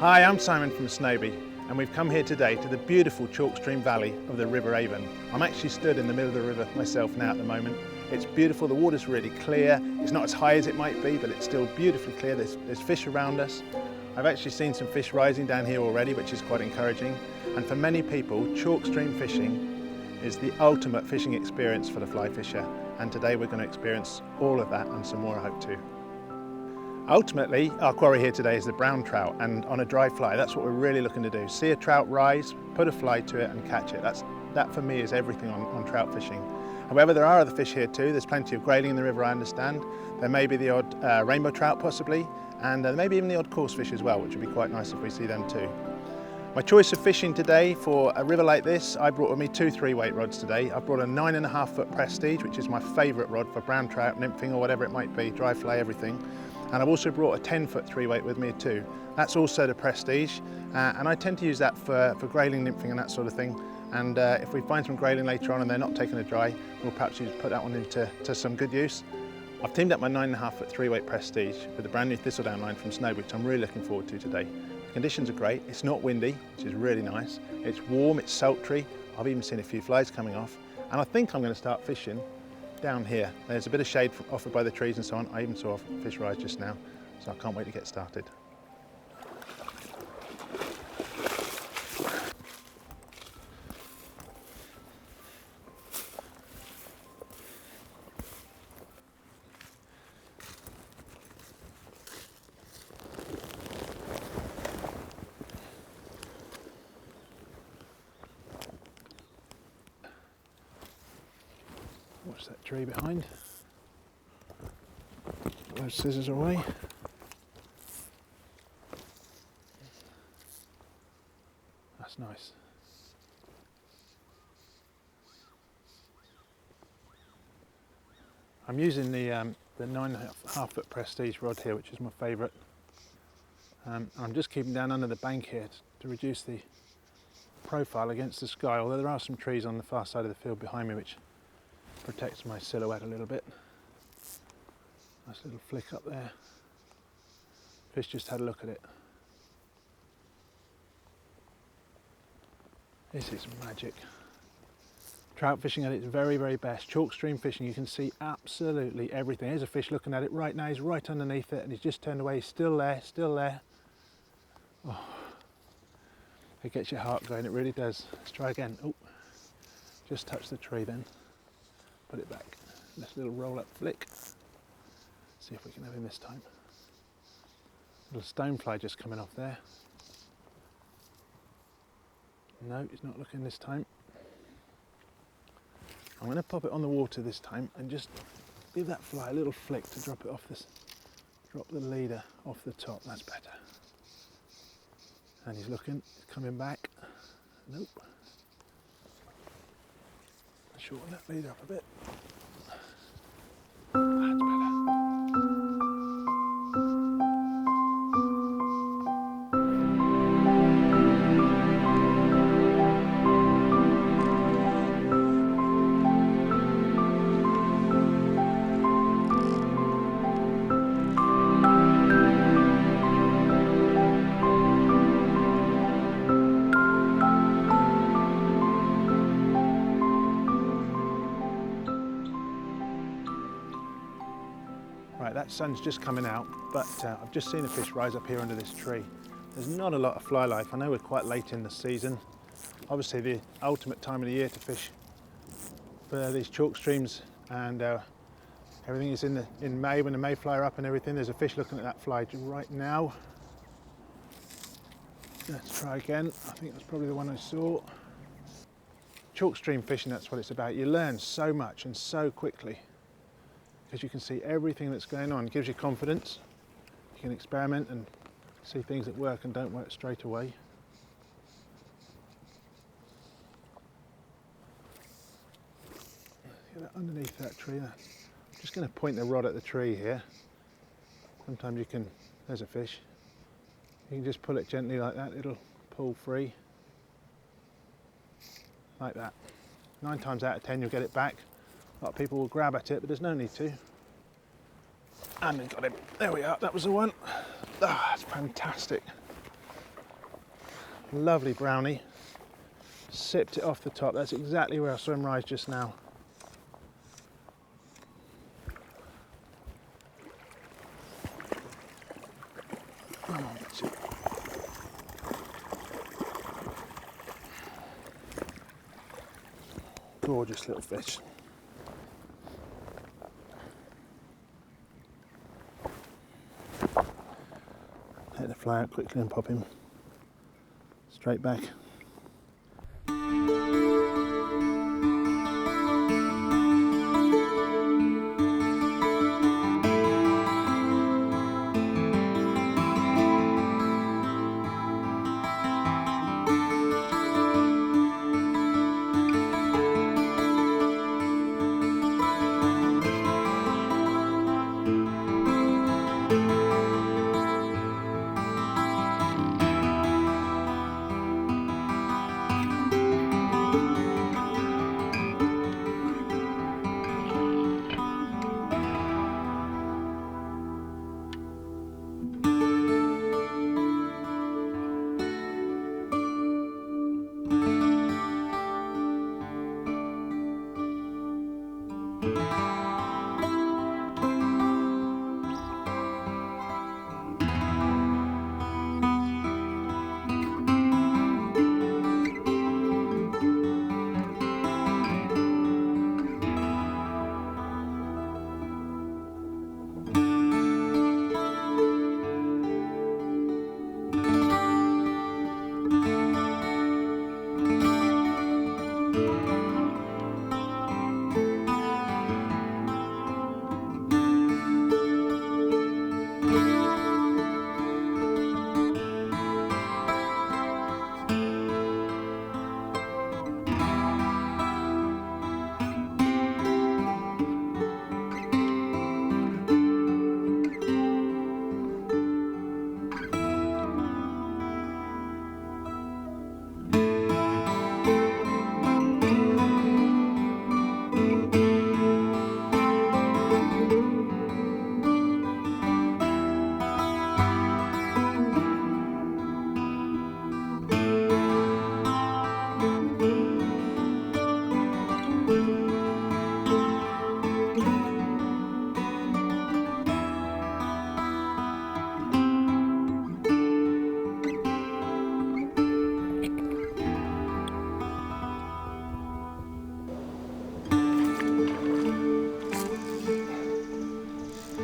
Hi, I'm Simon from Snowby, and we've come here today to the beautiful Chalkstream Valley of the River Avon. I'm actually stood in the middle of the river myself now at the moment. It's beautiful, the water's really clear. It's not as high as it might be, but it's still beautifully clear. There's fish around us. I've actually seen some fish rising down here already, which is quite encouraging. And for many people, Chalkstream fishing is the ultimate fishing experience for the fly fisher. And today we're going to experience all of that and some more, I hope too. Ultimately, our quarry here today is the brown trout, and on a dry fly, that's what we're really looking to do. See a trout rise, put a fly to it and catch it. That for me is everything on trout fishing. However, there are other fish here too. There's plenty of grayling in the river, I understand. There may be the odd rainbow trout possibly, and there may be even the odd coarse fish as well, which would be quite nice if we see them too. My choice of fishing today for a river like this, I brought with me two 3-weight rods today. I've brought a 9.5 foot Prestige, which is my favourite rod for brown trout, nymphing or whatever it might be, dry fly, everything. And I've also brought a 10 foot 3-weight with me too. That's also the Prestige, and I tend to use that for grayling, nymphing and that sort of thing. And if we find some grayling later on and they're not taking a dry, we'll perhaps put that one into some good use. I've teamed up my 9.5 foot 3-weight Prestige with a brand new thistledown line from Snowby, which I'm really looking forward to today. The conditions are great, it's not windy, which is really nice. It's warm, it's sultry, I've even seen a few flies coming off. And I think I'm going to start fishing down here. There's a bit of shade offered by the trees and so on. I even saw a fish rise just now, so I can't wait to get started. Watch that tree behind. Put those scissors away. That's nice. I'm using the 9.5 foot Prestige rod here, which is my favourite. I'm just keeping down under the bank here to reduce the profile against the sky, although there are some trees on the far side of the field behind me which protects my silhouette a little bit. Nice little flick up there. Fish just had a look at it. This is magic. Trout fishing at its very, very best. Chalkstream fishing, you can see absolutely everything. Here's a fish looking at it right now. He's right underneath it and he's just turned away. He's still there, still there. Oh, it gets your heart going, it really does. Let's try again. Oh, just touch the tree then. Put it back. This little roll up flick. See if we can have him this time. Little stonefly just coming off there. No, he's not looking this time. I'm going to pop it on the water this time and just give that fly a little flick to drop it off this. Drop the leader off the top. That's better. And he's looking. He's coming back. Nope. Shorten that leader up a bit. That's better. Right, that sun's just coming out, but I've just seen a fish rise up here under this tree. There's not a lot of fly life. I know we're quite late in the season. Obviously the ultimate time of the year to fish for these chalk streams, and everything is in May when the mayfly are up and everything. There's a fish looking at that fly right now. Let's try again. I think that's probably the one I saw. Chalk stream fishing, that's what it's about. You learn so much and so quickly, because you can see everything that's going on. It gives you confidence. You can experiment and see things that work and don't work straight away. Get that underneath that tree there. I'm just going to point the rod at the tree here. Sometimes you can, there's a fish. You can just pull it gently like that, it'll pull free. Like that. 9 times out of 10 you'll get it back. A lot of people will grab at it, but there's no need to. And we got him. There we are, that was the one. Ah, that's fantastic. Lovely brownie. Sipped it off the top. That's exactly where I saw him rise just now. Oh, that's it. Gorgeous little fish. Let the fly out quickly and pop him straight back.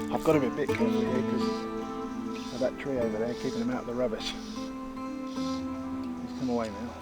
I've got to be a bit careful here because of that tree over there, keeping him out of the rubbish. He's come away now.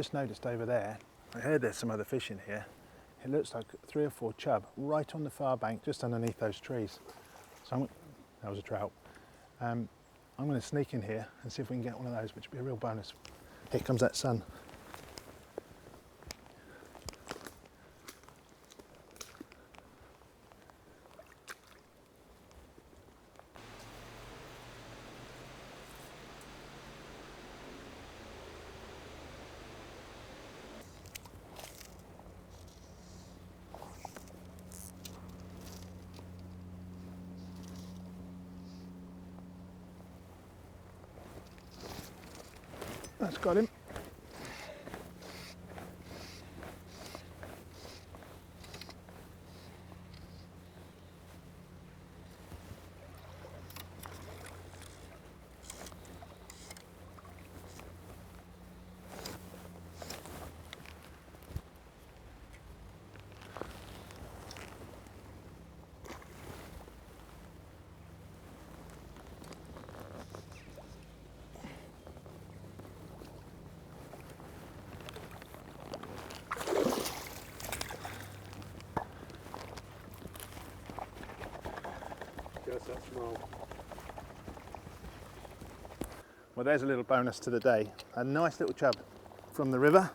just noticed over there, I heard there's some other fish in here. It looks like 3 or 4 chub right on the far bank, just underneath those trees. So that was a trout. I'm going to sneak in here and see if we can get one of those, which would be a real bonus. Here comes that sun. That's got him. That's small. Well, there's a little bonus to the day. A nice little chub from the River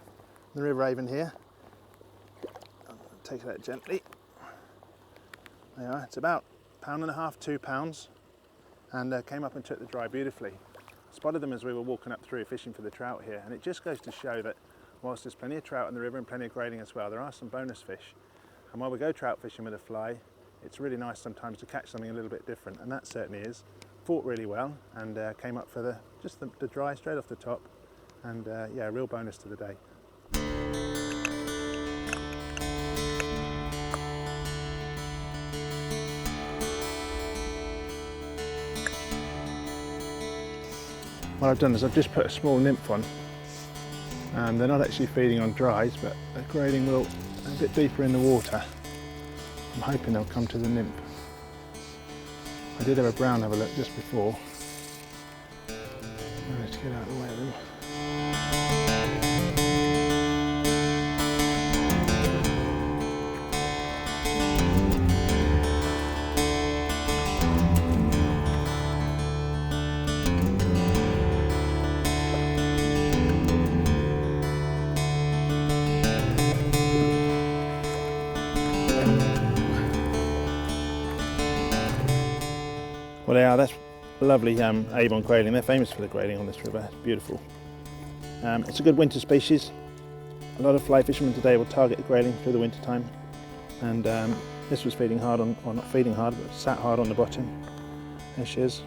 Avon here. I'll take it out gently. There you are. It's about £1.5 to £2, and came up and took the dry beautifully. Spotted them as we were walking up through fishing for the trout here, and it just goes to show that whilst there's plenty of trout in the river and plenty of grayling as well, there are some bonus fish. And while we go trout fishing with a fly, it's really nice sometimes to catch something a little bit different, and that certainly is. Fought really well and came up for the dry straight off the top, and yeah, a real bonus to the day. What I've done is I've just put a small nymph on, and they're not actually feeding on dries, but they're grading a bit deeper in the water. I'm hoping they'll come to the nymph. I did have a brown have a look just before. Let's get out of the way of them. Well, they are. That's lovely Avon grayling. They're famous for the grayling on this river. It's beautiful. It's a good winter species. A lot of fly fishermen today will target the grayling through the winter time, and this was feeding hard on, or not feeding hard, but sat hard on the bottom. There she is.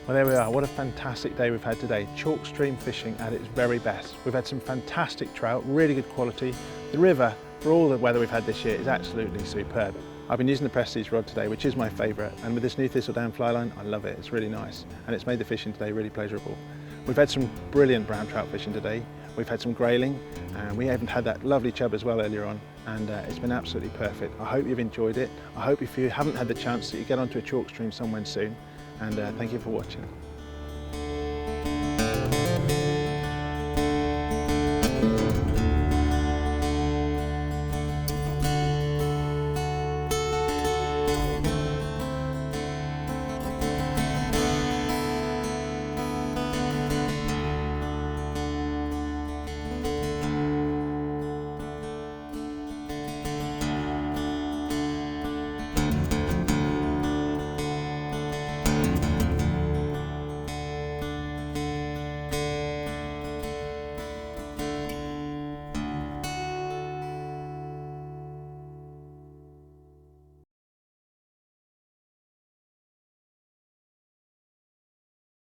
Well, there we are. What a fantastic day we've had today. Chalkstream fishing at its very best. We've had some fantastic trout, really good quality. The river, for all the weather we've had this year, is absolutely superb. I've been using the Prestige rod today, which is my favourite, and with this new thistledown fly line, I love it. It's really nice, and it's made the fishing today really pleasurable. We've had some brilliant brown trout fishing today. We've had some grayling, and we even had that lovely chub as well earlier on, and it's been absolutely perfect. I hope you've enjoyed it. I hope if you haven't had the chance that you get onto a chalk stream somewhere soon, and thank you for watching.